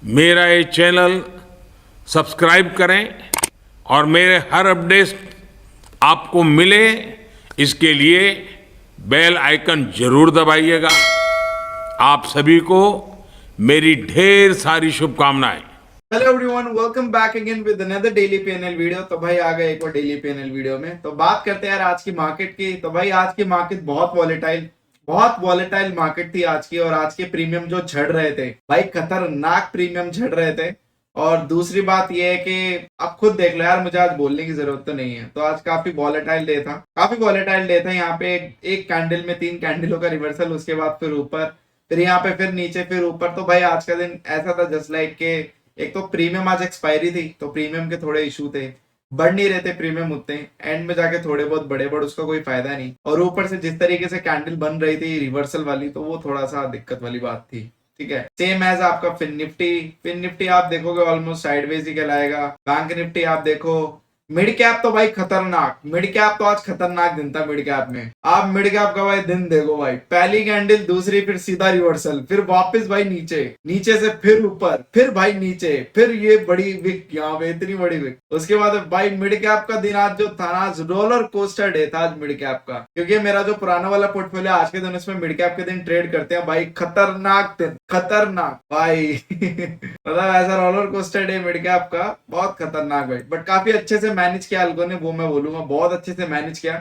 मेरा ये channel subscribe करें और मेरे हर अपडेट आपको मिले इसके लिए बेल आइकन जरूर दबाइएगा। आप सभी को मेरी ढेर सारी शुभकामनाएं। Hello everyone, welcome back again with another daily PNL video. तो भाई आ गए एक और डेली पीएनएल वीडियो में। तो बात करते हैं यार आज की मार्केट की। तो भाई आज की मार्केट बहुत वॉलेटाइल मार्केट थी आज की। और आज के प्रीमियम जो झड़ रहे थे भाई, खतरनाक प्रीमियम झड़ रहे थे। और दूसरी बात यह है कि आप खुद देख लो यार, मुझे आज बोलने की जरूरत तो नहीं है। तो आज काफी वॉलेटाइल डे था। यहाँ पे एक कैंडल में 3 कैंडलों का रिवर्सल, उसके बाद फिर ऊपर, फिर यहाँ पे, फिर नीचे, फिर ऊपर। तो भाई आज का दिन ऐसा था जस्ट लाइक के एक तो प्रीमियम आज एक्सपायरी थी, तो प्रीमियम के थोड़े इशू थे, बढ़ नहीं रहे थे प्रीमियम उतने, एंड में जाके थोड़े बहुत बड़े, बट उसका कोई फायदा नहीं। और ऊपर से जिस तरीके से कैंडल बन रही थी रिवर्सल वाली, तो वो थोड़ा सा दिक्कत वाली बात थी। ठीक है, सेम एज आपका फिन निफ्टी आप देखोगे ऑलमोस्ट साइडवेज ही कहलाएगा। बैंक निफ्टी आप देखो। मिड कैप तो भाई खतरनाक, मिड कैप तो आज खतरनाक दिन था। मिड कैप में आप मिड कैप का भाई दिन देखो भाई, पहली कैंडल, दूसरी, फिर सीधा रिवर्सल, फिर वापस भाई नीचे, नीचे से फिर ऊपर, फिर भाई नीचे, फिर ये बड़ी विक, यहाँ पे इतनी बड़ी विक। उसके बाद भाई मिड कैप का दिन आज जो था ना, आज रोलर कोस्टर डे था आज मिड कैप का। क्योंकि मेरा जो पुराना वाला पोर्टफोलियो आज के दिन, उसमें मिड कैप के दिन ट्रेड करते हैं भाई। खतरनाक दिन, खतरनाक भाई मतलब ऐसा roller coaster day mid cap का, बहुत खतरनाक भाई। बट काफी अच्छे से मैनेज किया अलगो ने, वो मैं बोलूंगा, बहुत अच्छे से मैनेज किया।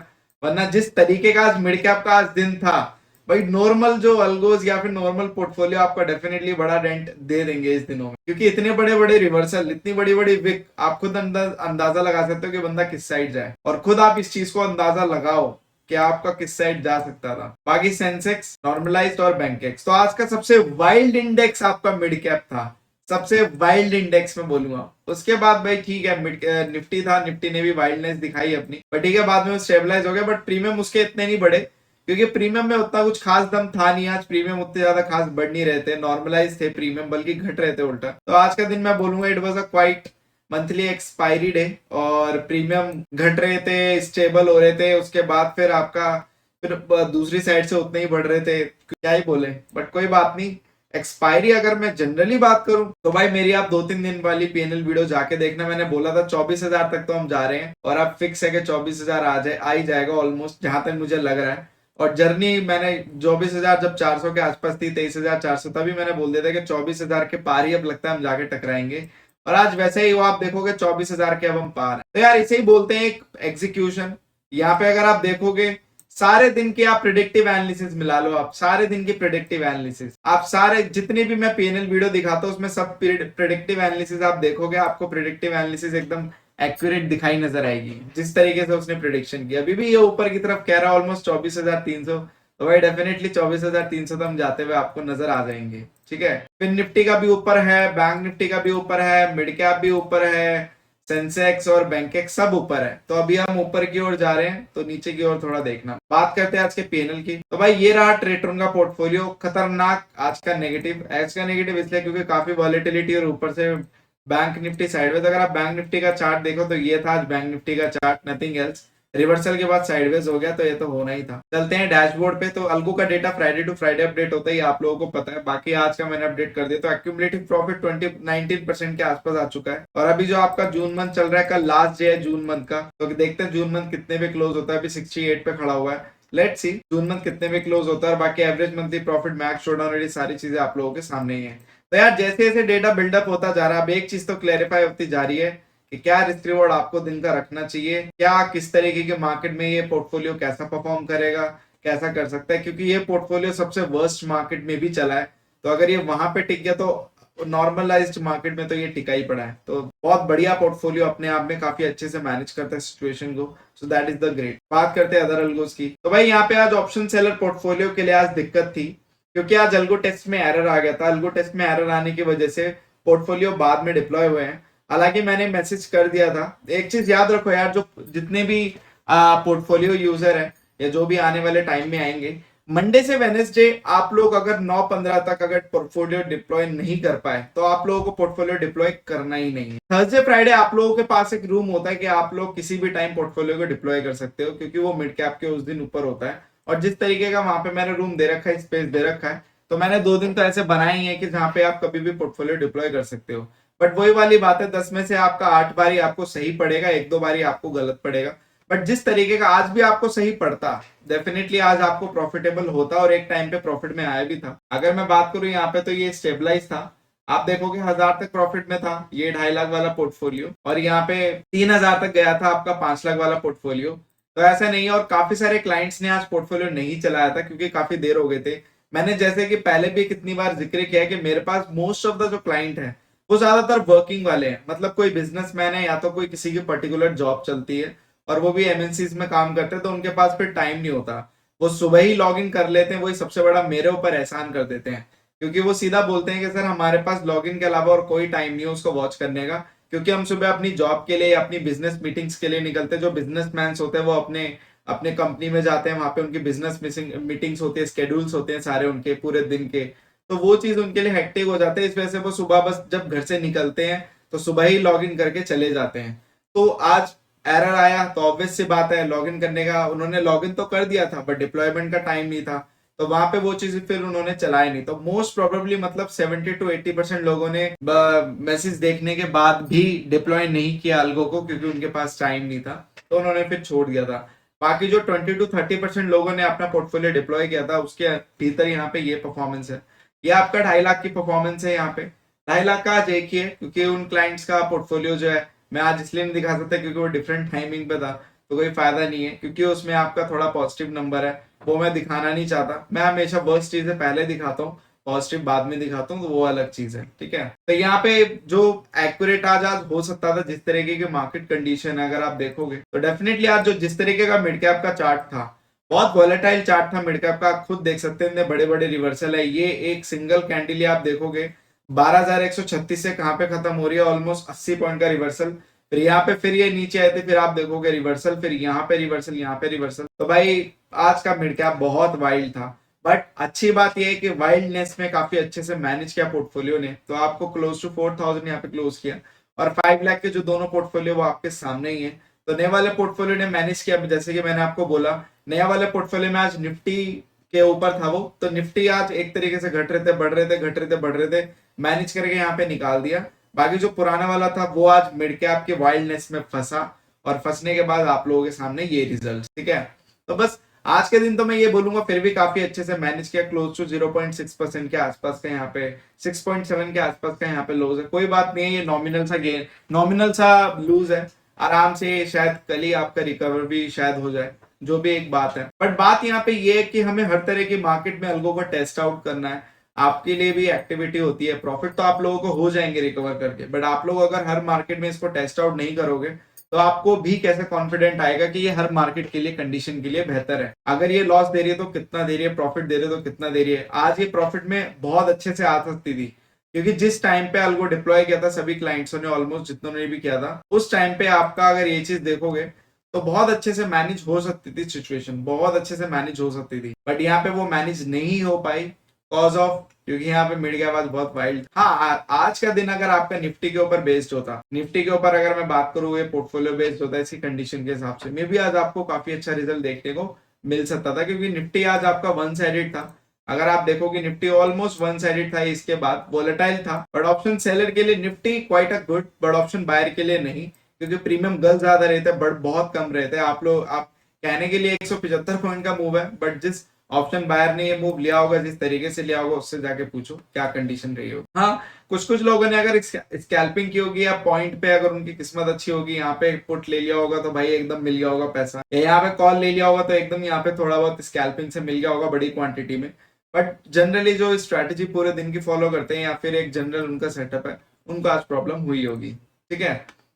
वरना जिस तरीके का आज मिड कैप का आज दिन था भाई, नॉर्मल जो अल्गोज या फिर नॉर्मल पोर्टफोलियो आपका डेफिनेटली बड़ा रेंट दे देंगे इस दिनों में। क्योंकि इतने बड़े बड़े रिवर्सल, इतनी बड़ी बड़ी विक, आप खुद अंदाजा लगा सकते हो कि बंदा किस साइड जाए। और खुद आप इस चीज को अंदाजा लगाओ कि आपका किस साइड जा सकता था। बाकी सेंसेक्स, नॉर्मलाइज्ड और बैंकेक्स, तो आज का सबसे वाइल्ड इंडेक्स आपका मिड कैप था, सबसे वाइल्ड इंडेक्स में बोलूंगा। उसके बाद भाई ठीक है, निफ्टी था, निफ्टी ने भी वाइल्डनेस दिखाई अपनी, बट ठीक है, बाद में स्टेबलाइज हो गया। बट प्रीमियम उसके इतने नहीं बढ़े, क्योंकि प्रीमियम में उतना कुछ खास दम था नहीं। आज प्रीमियम उतने ज्यादा खास बढ़ नहीं रहे थे, नॉर्मलाइज थे प्रीमियम, बल्कि घट रहे थे उल्टा। तो आज का दिन मैं बोलूंगा it was a quite monthly expiry day. और प्रीमियम घट रहे थे, स्टेबल हो रहे थे। उसके बाद फिर आपका, फिर दूसरी साइड से उतने ही बढ़ रहे थे, क्या ही बोले। बट कोई बात नहीं। एक्सपायरी अगर मैं जनरली बात करूं तो भाई मेरी आप 2-3 दिन वाली पीएनएल वीडियो जाके देखना। मैंने बोला था 24,000 तक तो हम जा रहे हैं, और अब फिक्स है कि 24,000 आ ही जाएगा ऑलमोस्ट, जहां तक मुझे लग रहा है। और जर्नी मैंने 24,000 जब 400 के आसपास थी, 23,400, तभी मैंने बोल दिया था कि 24,000 के पार ही अब लगता है हम जाके टकराएंगे। और आज वैसे ही वो आप देखोगे 24,000 के अब हम पार हैं। तो यार इसे ही बोलते हैं एक एग्जीक्यूशन। यहाँ पे अगर आप देखोगे सारे दिन की आप प्रिडिक्टिव एनालिसिस मिला लो, आप सारे दिन की प्रिडिक्टिव एनालिसिस, आप सारे जितने भी मैं पीएनएल वीडियो दिखाता हूं उसमें सब प्रिडिक्टिव एनालिसिस आप देखोगे, आपको प्रिडिक्टिव एनालिसिस एकदम एक्यूरेट दिखाई नजर आएगी, जिस तरीके से उसने प्रिडिक्शन किया। अभी भी ये ऊपर की तरफ कह रहा है ऑलमोस्ट 24,300, तो भाई डेफिनेटली 24,300 तक हम जाते हुए आपको नजर आ जाएंगे। ठीक है, फिर निफ्टी का भी ऊपर है, बैंक निफ्टी का भी ऊपर है, मिड कैप भी ऊपर है, सेंसेक्स और बैंकेक्स सब ऊपर है। तो अभी हम ऊपर की ओर जा रहे हैं, तो नीचे की ओर थोड़ा देखना। बात करते हैं आज के पीएनएल की। तो भाई ये रहा ट्रेटरून का पोर्टफोलियो, खतरनाक आज का नेगेटिव। आज का नेगेटिव इसलिए क्योंकि काफी वॉलेटिलिटी, और ऊपर से बैंक निफ्टी साइडवेज। अगर आप बैंक निफ्टी का चार्ट देखो तो ये था आज बैंक निफ्टी का चार्ट, नथिंग एल्स। रिवर्सल के बाद साइडवेज हो गया, तो ये तो होना ही था। चलते हैं डैशबोर्ड पे। तो अल्गो का data Friday to Friday update होता है, आप लोगों को पता है। बाकी आज का मैंने अपडेट कर दिया। तो एक्यूमुलेटिव प्रॉफिट 19% के आसपास आ चुका है। और अभी जो आपका जून मंथ चल रहा है, कल लास्ट डे है जून मंथ का, तो देखते हैं जून मंथ कितने पे क्लोज होता है। अभी 68 पे खड़ा हुआ है। लेट्स सी जून मंथ कितने पे क्लोज होता है। और बाकी average monthly profit, max showdown, ये सारी चीजें आप लोगों के सामने ही है। तो यार जैसे जैसे डेटा बिल्डअप होता जा रहा है, अब एक चीज तो क्लैरिफाई होती जा रही है कि क्या रिस्क रिवॉर्ड आपको दिन का रखना चाहिए, क्या किस तरीके के मार्केट में ये पोर्टफोलियो कैसा परफॉर्म करेगा, कैसा कर सकता है। क्योंकि ये पोर्टफोलियो सबसे वर्स्ट मार्केट में भी चला है, तो अगर ये वहां पे टिक गया तो नॉर्मलाइज्ड मार्केट में तो ये टिका ही पड़ा है। तो बहुत बढ़िया पोर्टफोलियो, अपने आप में काफी अच्छे से मैनेज करता है सिचुएशन को। So that is the great. बात करते हैं अदर अल्गोस की। तो भाई यहाँ पे आज ऑप्शन सेलर पोर्टफोलियो के लिए आज दिक्कत थी, क्योंकि आज अल्गो टेस्ट में एरर आ गया था। अल्गो टेस्ट में एरर आने की वजह से पोर्टफोलियो बाद में डिप्लॉय हुए हैं। हालांकि मैंने मैसेज कर दिया था। एक चीज याद रखो यार, जो जितने भी पोर्टफोलियो यूजर है, या जो भी आने वाले टाइम में आएंगे, मंडे से वेनेसडे आप लोग अगर 9-15 तक अगर पोर्टफोलियो डिप्लॉय नहीं कर पाए, तो आप लोगों को पोर्टफोलियो डिप्लॉय करना ही नहीं है। थर्सडे फ्राइडे आप लोगों के पास एक रूम होता है कि आप लोग किसी भी टाइम पोर्टफोलियो को डिप्लॉय कर सकते हो, क्योंकि वो मिड कैप के उस दिन ऊपर होता है। और जिस तरीके का वहां पे मैंने रूम दे रखा है, स्पेस दे रखा है, तो मैंने 2 दिन तो ऐसे बनाए ही हैं कि जहां पे आप कभी भी पोर्टफोलियो डिप्लॉय कर सकते हो। बट वही वाली बात है, 10 में से आपका 8 बारी आपको सही पड़ेगा, 1-2 बारी आपको गलत पड़ेगा। बट जिस तरीके का आज भी आपको सही पड़ता, डेफिनेटली आज आपको प्रॉफिटेबल होता और एक टाइम पे प्रॉफिट में आया भी था। अगर मैं बात करूं यहाँ पे तो ये स्टेबलाइज था, आप देखोगे 1000 तक प्रॉफिट में था ये 2.5 लाख वाला पोर्टफोलियो, और यहाँ पे 3000 तक गया था आपका 5 लाख वाला पोर्टफोलियो। तो ऐसा नहीं है, और काफी सारे क्लाइंट्स ने आज पोर्टफोलियो नहीं चलाया था क्योंकि काफी देर हो गए थे। मैंने जैसे कि पहले भी कितनी बार जिक्र किया है कि मेरे पास मोस्ट ऑफ द जो क्लाइंट है वो ज्यादातर वर्किंग वाले हैं, मतलब कोई बिजनेसमैन है या तो कोई किसी की पर्टिकुलर जॉब चलती है और वो भी एमएनसीज में काम करते हैं, तो उनके पास फिर टाइम नहीं होता। वो सुबह ही लॉग इन कर लेते हैं, वही सबसे बड़ा मेरे ऊपर एहसान कर देते हैं, क्योंकि वो सीधा बोलते हैं कि सर हमारे पास लॉग इन के अलावा और कोई टाइम नहीं है उसको वॉच करने का, क्योंकि हम सुबह अपनी जॉब के लिए या अपनी बिजनेस मीटिंग्स के लिए निकलते हैं। जो बिजनेसमैन होते हैं वो अपने अपने कंपनी में जाते हैं, वहां पे उनकी बिजनेस मीटिंग्स होती है, स्केड्यूल्स होते हैं सारे उनके पूरे दिन के, तो वो चीज उनके लिए हेक्टिक हो जाते हैं। इस वजह से वो सुबह बस जब घर से निकलते हैं तो सुबह ही लॉग इन करके चले जाते हैं। तो आज एरर आया तो ऑब्वियस सी बात है, लॉग इन करने का उन्होंने लॉग इन तो कर दिया था बट डिप्लॉयमेंट का टाइम नहीं था, तो वहां पे वो चीज फिर उन्होंने चलाया नहीं। तो मोस्ट प्रोबेबली मतलब 70 to 80% लोगों ने मैसेज देखने के बाद भी डिप्लॉय नहीं किया अल्गो को, क्योंकि उनके पास टाइम नहीं था, तो उन्होंने फिर छोड़ दिया था। बाकी जो 20 to 30% लोगों ने अपना पोर्टफोलियो डिप्लॉय किया था उसके भीतर यहाँ पे ये परफॉर्मेंस है। ये आपका 2.5 लाख की परफॉर्मेंस है। यहाँ पे 2.5 लाख का आज एक ही है, क्योंकि उन क्लाइंट्स का पोर्टफोलियो जो है मैं आज इसलिए नहीं दिखा सकता क्योंकि वो डिफरेंट टाइमिंग पे था, तो कोई फायदा नहीं है, क्योंकि उसमें आपका थोड़ा पॉजिटिव नंबर है वो मैं दिखाना नहीं चाहता। मैं हमेशा वर्स्ट चीजें पहले दिखाता हूँ, पॉजिटिव बाद में दिखाता हूँ, तो वो अलग चीज है, ठीक है। तो यहाँ पे जो एक्यूरेट आज हो सकता था, जिस तरीके की मार्केट कंडीशन है अगर आप देखोगे तो डेफिनेटली आज जो जिस तरीके का मिड कैप का चार्ट था, बहुत वॉलेटाइल चार्ट था मिड कैप का, आप खुद देख सकते हैं बड़े बड़े रिवर्सल है। ये एक सिंगल कैंडल आप देखोगे 12,136 से कहां पे खत्म हो रही है, ऑलमोस्ट 80 पॉइंट का रिवर्सल। फिर यहाँ पे फिर ये नीचे आए थे, फिर आप देखोगे रिवर्सल, फिर यहाँ पे रिवर्सल, यहाँ पे रिवर्सल। तो भाई आज का मिड कैप बहुत वाइल्ड था, बट अच्छी बात यह है कि वाइल्डनेस में काफी अच्छे से मैनेज किया पोर्टफोलियो ने, तो आपको क्लोज टू 4,000 यहाँ पे क्लोज किया, और 5 लाख के जो दोनों पोर्टफोलियो वो आपके सामने ही है। तो नए वाले पोर्टफोलियो ने मैनेज किया, जैसे कि मैंने आपको बोला नया वाले पोर्टफोलियो में आज निफ्टी के ऊपर था वो, तो निफ्टी आज एक तरीके से घट रहे थे, बढ़ रहे थे, घट रहे थे, बढ़ रहे थे, मैनेज करके यहाँ पे निकाल दिया। बाकी जो पुराना वाला था वो आज मिड कैप के वाइल्डनेस में फंसा, और फंसने के बाद आप लोगों के सामने ये रिजल्ट, ठीक है। तो बस आज के दिन तो मैं ये बोलूंगा फिर भी काफी अच्छे से मैनेज किया, क्लोज टू 0.6% के आसपास का, यहाँ पे 6.7 के आसपास का यहाँ पे लूज है। कोई बात नहीं है, ये नॉमिनल सा गेन, नॉमिनल सा लूज है, आराम से शायद कल ही आपका रिकवर भी शायद हो जाए, जो भी एक बात है। बट बात यहाँ पे ये है कि हमें हर तरह की मार्केट में अल्गो को टेस्ट आउट करना है, आपके लिए भी एक्टिविटी होती है। प्रॉफिट तो आप लोगों को हो जाएंगे रिकवर करके, बट आप लोग अगर हर मार्केट में इसको टेस्ट आउट नहीं करोगे तो आपको भी कैसे कॉन्फिडेंट आएगा कि ये हर मार्केट के लिए कंडीशन के लिए बेहतर है। अगर ये लॉस दे रही है तो कितना दे रही है, प्रॉफिट दे रही है तो कितना दे रही है। आज ये प्रॉफिट में बहुत अच्छे से आ सकती थी, क्योंकि जिस टाइम पे अल्गो डिप्लॉय किया था सभी क्लाइंट्सों ने, ऑलमोस्ट जितनों ने भी किया था, उस टाइम पे आपका अगर ये चीज देखोगे तो बहुत अच्छे से मैनेज हो सकती थी सिचुएशन, बहुत अच्छे से मैनेज हो सकती थी। बट यहाँ पे वो मैनेज नहीं हो पाई कॉज ऑफ, क्योंकि यहाँ पे मिड कैप आज बहुत वाइल्ड। हाँ, आज का दिन अगर आपका निफ्टी के ऊपर बेस्ड होता, निफ्टी के ऊपर अगर मैं बात करूँ, ये पोर्टफोलियो बेस्ड होता है इसी कंडीशन के हिसाब से, मे भी आज आपको काफी अच्छा रिजल्ट देखने को मिल सकता था, क्योंकि निफ्टी आज आपका वन साइडेड था। अगर आप देखोगे निफ्टी ऑलमोस्ट वन साइडेड था, इसके बाद वोलेटाइल था, बट ऑप्शन सेलर के लिए Nifty quite a good, but option buyer के लिए नहीं, क्योंकि प्रीमियम गल ज्यादा रहते हैं बट बहुत कम रहते हैं। आप लोग, आप कहने के लिए 175 पॉइंट का मूव है, बट जिस ऑप्शन बायर ने ये मूव लिया होगा, जिस तरीके से लिया होगा, उससे जाके पूछो क्या कंडीशन रही होगी। हाँ, कुछ कुछ लोगों ने अगर स्कैल्पिंग की होगी या पॉइंट पे अगर उनकी किस्मत अच्छी होगी, यहाँ पे पुट ले लिया होगा तो भाई एकदम मिल गया होगा पैसा, या यहाँ पे कॉल ले लिया होगा तो एकदम यहाँ पे थोड़ा बहुत स्कैल्पिंग से मिल गया होगा बड़ी क्वांटिटी में। बट जनरली जो स्ट्रैटेजी पूरे दिन की फॉलो करते हैं या फिर एक जनरल उनका सेटअप है, उनको आज प्रॉब्लम हुई होगी, ठीक है।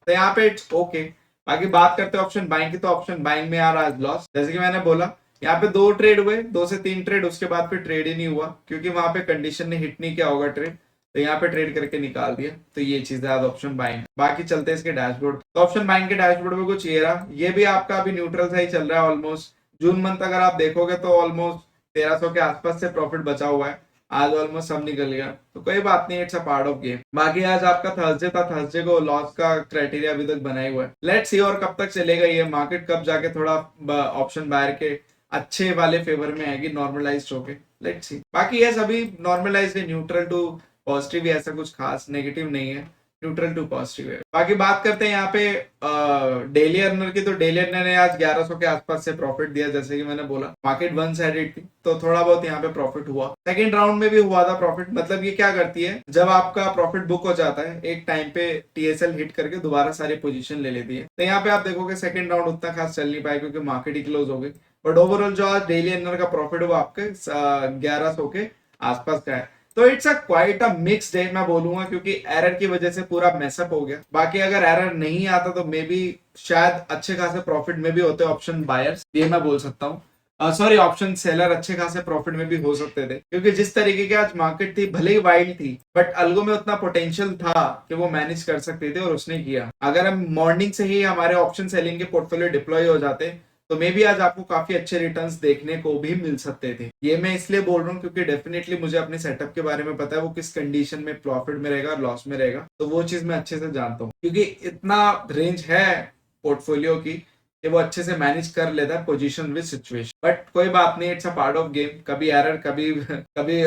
तो यहाँ पे इट्स ओके। बाकी बात करते हैं ऑप्शन बाइंग की, तो ऑप्शन बाइंग में यार आज लॉस, जैसे कि मैंने बोला यहाँ पे 2 ट्रेड हुए, 2 से 3 ट्रेड, उसके बाद फिर ट्रेड ही नहीं हुआ, क्योंकि वहां पे कंडीशन ने हिट नहीं किया होगा ट्रेड, तो यहाँ पे ट्रेड करके निकाल दिया। तो ये चीज है आज ऑप्शन बाइंग। बाकी चलते हैं इसके डैशबोर्ड, तो ऑप्शन बाइंग के डैशबोर्ड में कुछ ये रहा, ये भी आपका अभी न्यूट्रल सा ही चल रहा है ऑलमोस्ट। जून मंथ अगर आप देखोगे तो ऑलमोस्ट 1300 के आसपास से प्रॉफिट बचा हुआ है, आज ऑलमोस्ट सब निकल गया, तो कोई बात नहीं, it's a part of game. बाकी आज आपका थर्सडे था, थर्सडे को लॉस का क्राइटेरिया अभी तक बनाए हुआ है, लेट्स सी और कब तक चलेगा ये मार्केट, कब जाके थोड़ा ऑप्शन बायर के अच्छे वाले फेवर में आएगी, नॉर्मलाइज्ड होके, लेट्स सी। बाकी ये सभी नॉर्मलाइज्ड है, न्यूट्रल टू पॉजिटिव ही, ऐसा कुछ खास नेगेटिव नहीं है, न्यूट्रल टू पॉजिटिव है। बाकी बात करते हैं यहाँ पे डेली अर्नर की। तो डेली अर्नर ने आज 1100 के आसपास से प्रॉफिट दिया, जैसे कि मैंने बोला मार्केट वन साइडेड थी तो थोड़ा बहुत यहाँ पे प्रॉफिट हुआ। सेकंड राउंड में भी हुआ था प्रॉफिट। मतलब ये क्या करती है, जब आपका प्रॉफिट बुक हो जाता है एक टाइम पे टीएसएल हिट करके दोबारा सारी पोजीशन ले लेती है। तो यहाँ पे आप देखोगे सेकंड राउंड उतना खास चल नहीं पाया क्योंकि मार्केट ही क्लोज हो गई। बट ओवरऑल जो आज डेली अर्नर का प्रॉफिट हुआ आपके 1100 के आसपास का है। तो it's a quite a mix day मैं बोलूंगा, क्योंकि एरर की वजह से पूरा मेसअप हो गया। बाकी अगर एरर नहीं आता तो मे बी शायद अच्छे खासे प्रॉफिट में भी होते ऑप्शन बायर्स, ये मैं बोल सकता हूँ। सॉरी, ऑप्शन सेलर अच्छे खासे प्रॉफिट में भी हो सकते थे, क्योंकि जिस तरीके की आज मार्केट थी भले ही वाइल्ड थी बट अल्गो में उतना पोटेंशियल था कि वो मैनेज कर सकते थे और उसने किया। अगर हम मॉर्निंग से ही हमारे ऑप्शन सेलिंग के पोर्टफोलियो डिप्लॉय हो जाते तो मे बी आज आपको काफी अच्छे रिटर्न्स देखने को भी मिल सकते थे। ये मैं इसलिए बोल रहा हूँ क्योंकि डेफिनेटली मुझे अपने सेटअप के बारे में पता है, वो किस कंडीशन में प्रॉफिट में रहेगा और लॉस में रहेगा, तो वो चीज मैं अच्छे से जानता हूँ। क्योंकि इतना रेंज है पोर्टफोलियो की कि वो अच्छे से मैनेज कर लेता है पोजीशन विद सिचुएशन। बट कोई बात नहीं, it's a part of game. कभी एरर, कभी कभी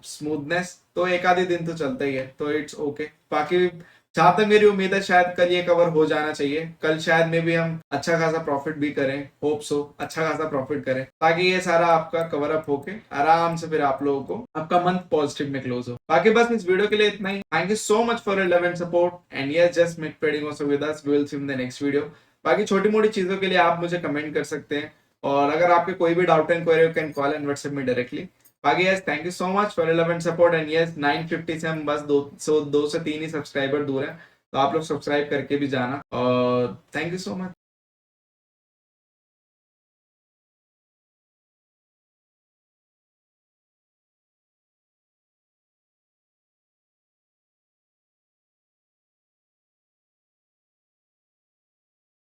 स्मूथनेस, तो एक आधे दिन तो चलता ही है, तो इट्स ओके। बाकी जहां तक मेरी उम्मीद है शायद कल ये कवर हो जाना चाहिए। कल शायद में भी हम अच्छा खासा प्रॉफिट भी करें, होप सो अच्छा खासा प्रॉफिट करें, ताकि ये सारा आपका कवर अप होके आराम से फिर आप लोगों को आपका मंथ पॉजिटिव में क्लोज हो। बाकी बस इस वीडियो के लिए इतना ही। Thank you so much for your love and support and yes, just make trading also with us. We will see in the next video. बाकी छोटी मोटी चीजों के लिए आप मुझे कमेंट कर सकते हैं, और अगर आपके कोई भी doubt and query, you can call and WhatsApp me directly. बाकी yes, thank you so much for your love and support and yes, 950 से हम बस 2 से 3 ही सब्सक्राइबर दूर हैं, तो आप लोग सब्सक्राइब करके भी जाना, और थैंक यू सो मच।